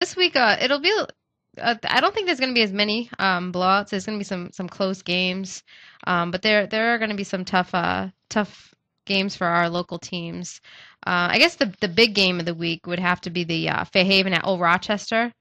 This week, it'll be. I don't think there's going to be as many blowouts. There's going to be some close games, but there are going to be some tough games for our local teams. I guess the big game of the week would have to be the Fairhaven at Old Rochester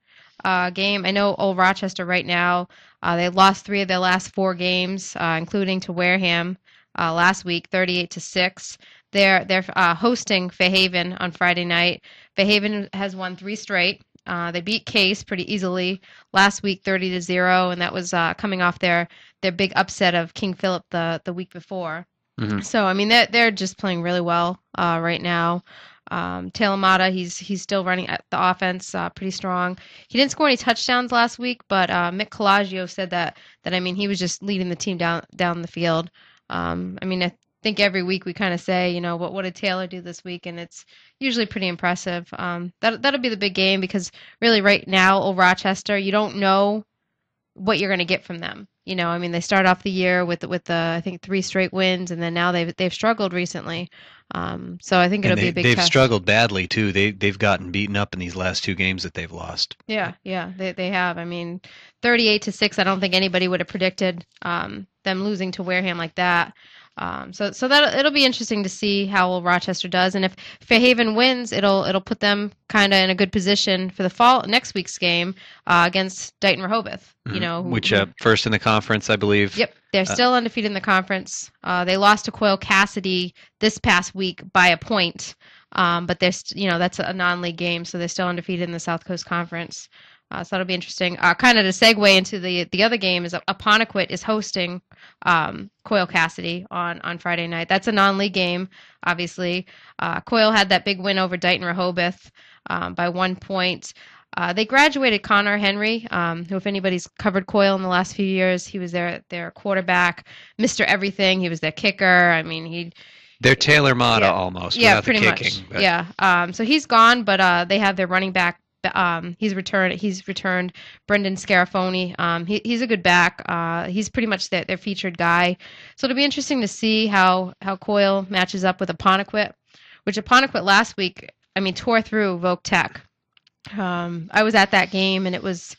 game. I know Old Rochester right now. They lost 3 of their last 4 games, including to Wareham last week, 38-6. They're hosting Fairhaven on Friday night. Fairhaven has won 3 straight. They beat Case pretty easily last week, 30-0, and that was coming off their big upset of King Philip the week before. Hmm. So I mean they're just playing really well right now. Taylor Mata, he's still running at the offense pretty strong. He didn't score any touchdowns last week, but Mick Colagio said that I mean he was just leading the team down the field. I mean I think every week we kind of say, you know, what did Taylor do this week, and it's usually pretty impressive. That'll be the big game because really right now, Old Rochester, you don't know what you're going to get from them. You know, I mean, they start off the year with the I think 3 straight wins, and then now they've struggled recently. So I think it'll And be a big they've test. struggled badly too. They've gotten beaten up in these last 2 games that they've lost. Yeah, they have. I mean, 38-6. I don't think anybody would have predicted them losing to Wareham like that. So that it'll be interesting to see how Old Rochester does, and if Fairhaven wins, it'll put them kind of in a good position for the fall next week's game against Dighton Rehoboth. You know, Which first in the conference, I believe. Yep, they're still undefeated in the conference. They lost to Coyle Cassidy this past week by a point, but that's a non-league game, so they're still undefeated in the South Coast Conference. So that'll be interesting. Kind of to segue into the other game is Apponequet is hosting Coyle Cassidy on Friday night. That's a non-league game, obviously. Coyle had that big win over Dighton Rehoboth by 1 point. They graduated Connor Henry, who, if anybody's covered Coyle in the last few years, he was their quarterback, Mr. Everything. He was their kicker. I mean, They're Taylor Mata yeah, almost yeah, without the pretty kicking. much, But yeah. So he's gone, but they have their running back. He's returned Brendan Scarafoni. He's a good back. He's pretty much their featured guy. So it'll be interesting to see how Coyle matches up with Apponequet, which Apponequet last week, I mean, tore through Voc Tech. I was at that game, and it was,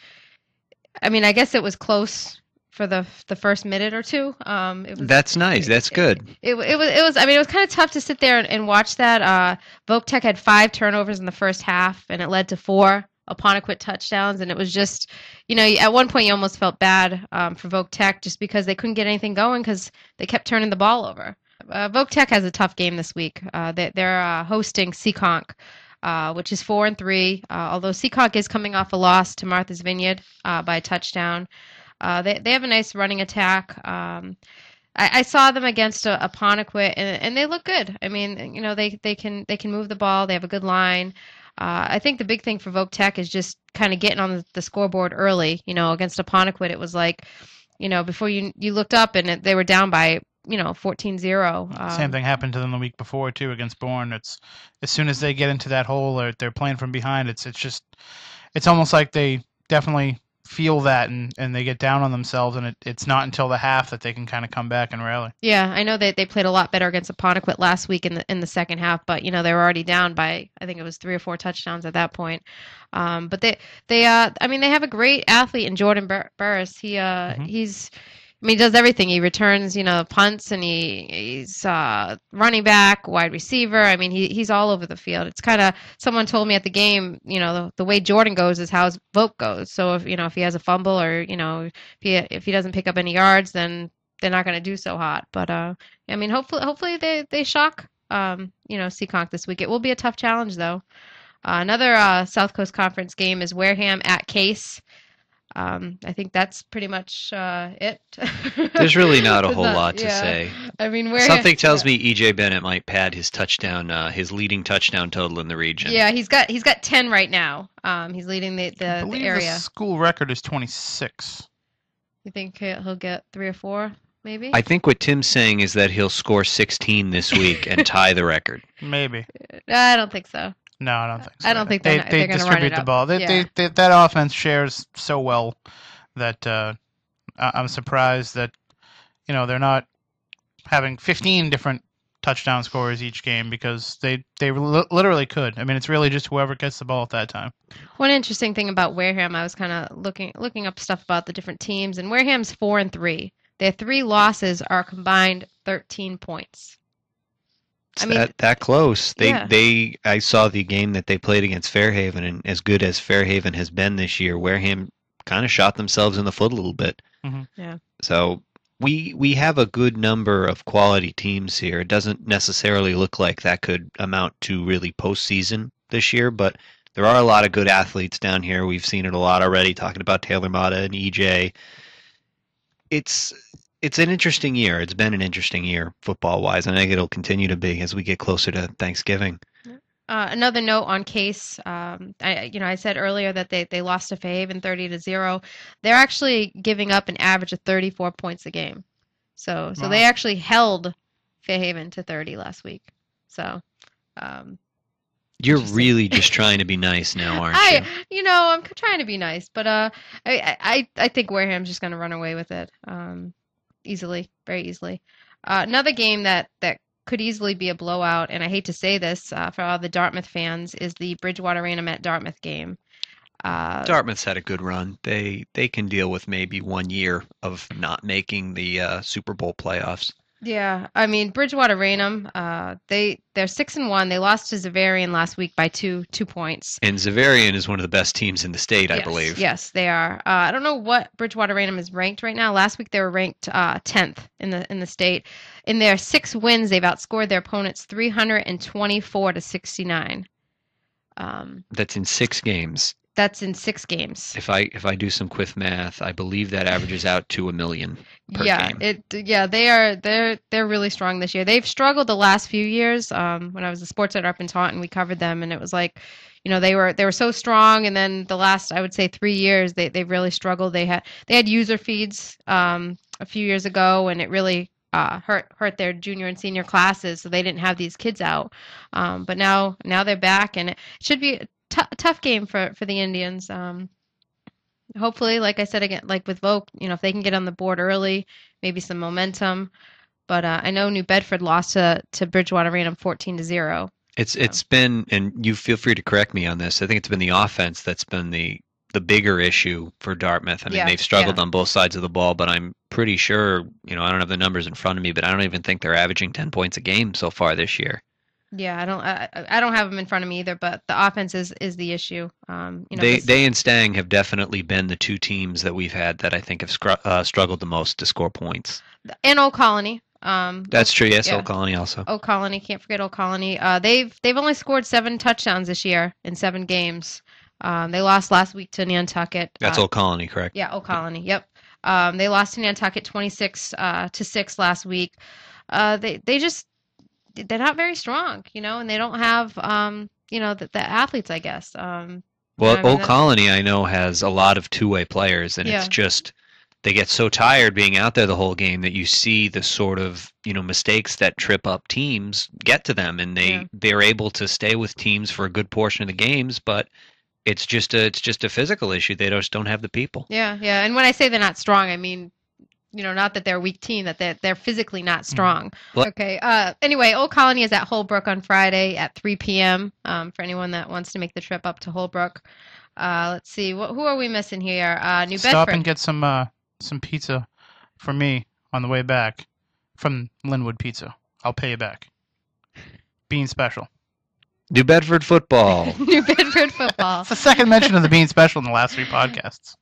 I mean, I guess it was close for the first minute or two. that's nice. That's good. It was. I mean, it was kind of tough to sit there and watch that. Voc Tech had 5 turnovers in the first half, and it led to 4 Apponequet touchdowns. And it was just, you know, at one point you almost felt bad for Voc Tech just because they couldn't get anything going because they kept turning the ball over. Voc Tech has a tough game this week. They're hosting Seekonk, which is 4-3. Although Seekonk is coming off a loss to Martha's Vineyard by a touchdown. They have a nice running attack. I saw them against Apponequet, and they look good. I mean, you know, they can move the ball. They have a good line. I think the big thing for Voc Tech is just kind of getting on the scoreboard early. You know, against Apponequet, it was like, you know, before you looked up and they were down by 14-0. Same thing happened to them the week before too against Bourne. It's as soon as they get into that hole or they're playing from behind, it's almost like they definitely feel that and they get down on themselves, and it's not until the half that they can kind of come back and rally. Yeah, I know they played a lot better against Apponequet last week in the second half, but you know they were already down by I think it was 3 or 4 touchdowns at that point. But they I mean they have a great athlete in Jordan Burris. He does everything. He returns, you know, punts, and he's running back, wide receiver. I mean, he's all over the field. It's kind of someone told me at the game, you know, the way Jordan goes is how his Voc goes. So if he has a fumble or if he doesn't pick up any yards, then they're not going to do so hot. But I mean, hopefully they shock Seekonk this week. It will be a tough challenge though. Another South Coast Conference game is Wareham at Case. I think that's pretty much it. There's really not a whole lot to yeah. say. I mean, Something tells me E.J. Bennett might pad his leading touchdown total in the region. Yeah, he's got 10 right now. He's leading the I believe area. the school record is 26. You think he'll get 3 or 4, maybe? I think what Tim's saying is that he'll score 16 this week and tie the record. Maybe. I don't think so. No, I don't think so. I don't think they they're going to run it distribute the up. ball. Yeah. That offense shares so well that I'm surprised that they're not having 15 different touchdown scorers each game because they literally could. I mean, it's really just whoever gets the ball at that time. One interesting thing about Wareham, I was kind of looking up stuff about the different teams, and Wareham's 4-3. Their 3 losses are combined 13 points. I mean, that close. I saw the game that they played against Fairhaven, and as good as Fairhaven has been this year, Wareham kind of shot themselves in the foot a little bit. Mm-hmm. Yeah. So we have a good number of quality teams here. It doesn't necessarily look like that could amount to really postseason this year, but there are a lot of good athletes down here. We've seen it a lot already, talking about Taylor Mata and EJ. It's an interesting year. It's been an interesting year football-wise, and I think it'll continue to be as we get closer to Thanksgiving. Another note on Case. I said earlier that they lost to Fairhaven 30-0. They're actually giving up an average of 34 points a game. So Wow. they actually held Fairhaven to 30 last week. So you're really just trying to be nice now, aren't you? I'm trying to be nice, but I think Wareham's just going to run away with it easily, very easily. Another game that could easily be a blowout, and I hate to say this for all the Dartmouth fans, is the Bridgewater Raynham at Dartmouth game. Dartmouth's had a good run. They can deal with maybe 1 year of not making the Super Bowl playoffs. Yeah, I mean Bridgewater Raynham, they're 6-1. They lost to Zavarian last week by two points. And Zavarian is one of the best teams in the state, I believe. Yes, they are. I don't know what Bridgewater Raynham is ranked right now. Last week they were ranked 10th in the state. In their 6 wins, they've outscored their opponents 324-69. That's in 6 games. That's in 6 games. If I do some quick math, I believe that averages out to $1 million per game. They're really strong this year. They've struggled the last few years. When I was a sports editor up in Taunton, we covered them, and it was like, they were so strong, and then the last, I would say, 3 years they've really struggled. They had user feeds a few years ago, and it really hurt their junior and senior classes, so they didn't have these kids out. But now they're back, and it should be a tough game for the Indians. Hopefully, like I said again, like with Vogue, if they can get on the board early, maybe some momentum. But I know New Bedford lost to Bridgewater Raynham 14-0. It's been, and you feel free to correct me on this, I think it's been the offense that's been the bigger issue for Dartmouth. I mean, they've struggled on both sides of the ball, but I'm pretty sure, I don't have the numbers in front of me, but I don't even think they're averaging 10 points a game so far this year. Yeah, I don't have them in front of me either, but the offense is the issue. They and Stang have definitely been the 2 teams that we've had that I think have struggled the most to score points. And Old Colony. That's true. Yes, Old Colony also. Old Colony, can't forget Old Colony. They've only scored 7 touchdowns this year in 7 games. They lost last week to Nantucket. That's Old Colony, correct? Yeah, Old Colony. Yep. They lost to Nantucket 26-6 last week. They're not very strong, and they don't have, the athletes, I guess. Old Colony, I know, has a lot of two-way players, and it's just they get so tired being out there the whole game that you see the sort of, mistakes that trip up teams get to them, and they're able to stay with teams for a good portion of the games, but it's just a physical issue. They just don't have the people. Yeah. And when I say they're not strong, I mean, not that they're a weak team, that they're physically not strong. Okay. Anyway, Old Colony is at Holbrook on Friday at 3 p.m. For anyone that wants to make the trip up to Holbrook. Let's see. Who are we missing here? New Bedford. Stop and get some pizza for me on the way back from Linwood Pizza. I'll pay you back. Bean special. New Bedford football. New Bedford football. It's the second mention of the Bean special in the last 3 podcasts.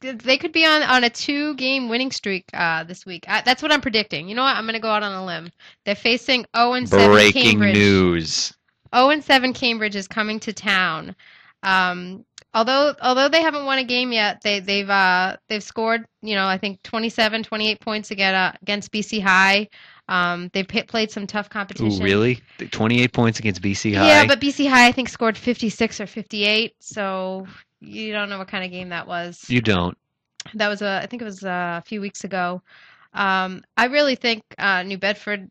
They could be on a 2-game winning streak this week. That's what I'm predicting. You know what? I'm going to go out on a limb. They're facing 0-7 Breaking Cambridge. news. 0-7 Cambridge is coming to town. Although they haven't won a game yet, they've scored, I think 27, 28 points against BC High. They've played some tough competition. Ooh, really? 28 points against BC High? Yeah, but BC High, I think, scored 56 or 58, so you don't know what kind of game that was. You don't. That was I think it was a few weeks ago. I really think New Bedford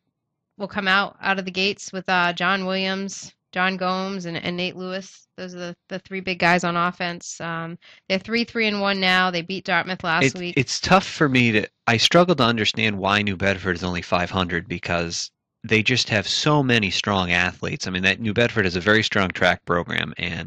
will come out of the gates with John Williams, John Gomes, and Nate Lewis. Those are the 3 big guys on offense. They're 3-1 now. They beat Dartmouth last week. It's tough for me I struggle to understand why New Bedford is only 500 because they just have so many strong athletes. I mean, that New Bedford has a very strong track program, and